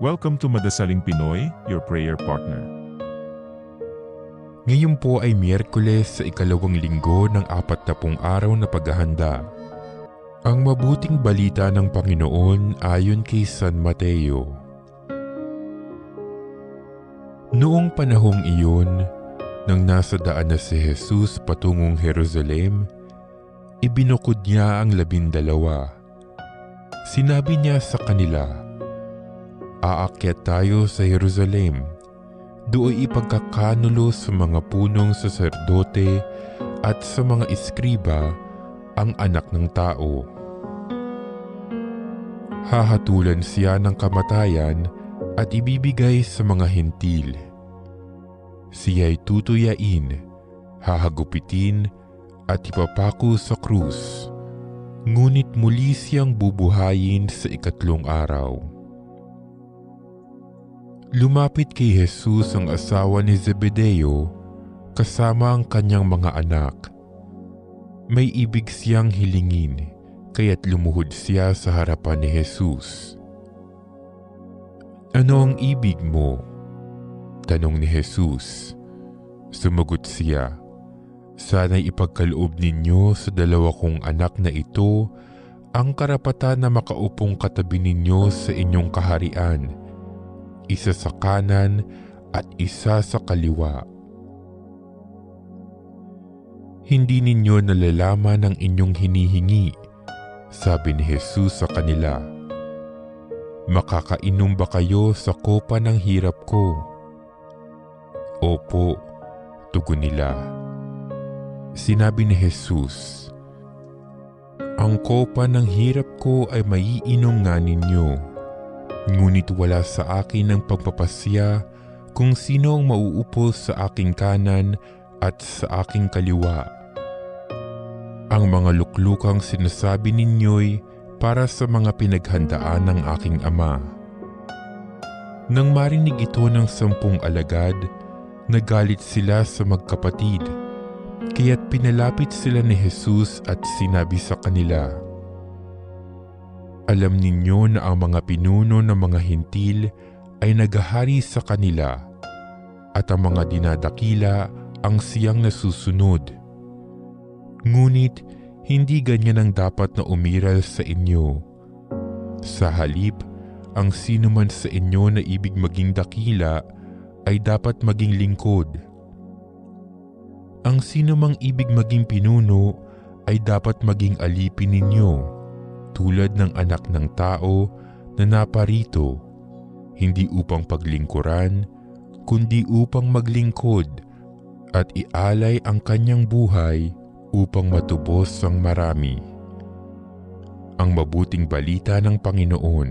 Welcome to Madasaling Pinoy, your prayer partner. Ngayon po ay Miyerkules sa ikalawang linggo ng 40 araw na paghahanda. Ang mabuting balita ng Panginoon ayon kay San Mateo. Noong panahong iyon, nang nasa daan na si Jesus patungong Jerusalem, ibinukod niya ang 12. Sinabi niya sa kanila, "Aakyat tayo sa Jerusalem. Doon ipagkakanulo sa mga punong saserdote at sa mga iskriba ang anak ng tao. Hahatulan siya ng kamatayan at ibibigay sa mga hentil. Siya'y tutuyain, hahagupitin at ipapako sa krus, ngunit muli siyang bubuhayin sa 3 araw." Lumapit kay Jesus ang asawa ni Zebedeo kasama ang kanyang mga anak. May ibig siyang hilingin, kaya't lumuhod siya sa harapan ni Jesus. "Ano ang ibig mo?" tanong ni Jesus. Sumagot siya, "Sana'y ipagkaloob ninyo sa 2 kong anak na ito ang karapatan na makaupong katabi ninyo sa inyong kaharian, isa sa kanan at isa sa kaliwa. Hindi ninyo nalalaman ang inyong hinihingi," sabi ni Jesus sa kanila. "Makakainom ba kayo sa kopa ng hirap ko?" "Opo," tugon nila. Sinabi ni Jesus, "Ang kopa ng hirap ko ay maiinom nga ninyo. Ngunit wala sa akin ang pagpapasya kung sino ang mauupo sa aking kanan at sa aking kaliwa. Ang mga luklukang sinasabi ninyo'y para sa mga pinaghandaan ng aking ama." Nang marinig ito ng 10 alagad, nagalit sila sa magkapatid, kaya't pinalapit sila ni Jesus at sinabi sa kanila, "Alam ninyo na ang mga pinuno ng mga hentil ay naghahari sa kanila at ang mga dinadakila ang siyang nasusunod. Ngunit hindi ganyan ang dapat na umiral sa inyo. Sa halip, ang sino man sa inyo na ibig maging dakila ay dapat maging lingkod. Ang sino mang ibig maging pinuno ay dapat maging alipin ninyo, tulad ng Anak ng Tao na naparito, hindi upang paglingkuran, kundi upang maglingkod at ialay ang kanyang buhay upang matubos ang marami." Ang mabuting balita ng Panginoon.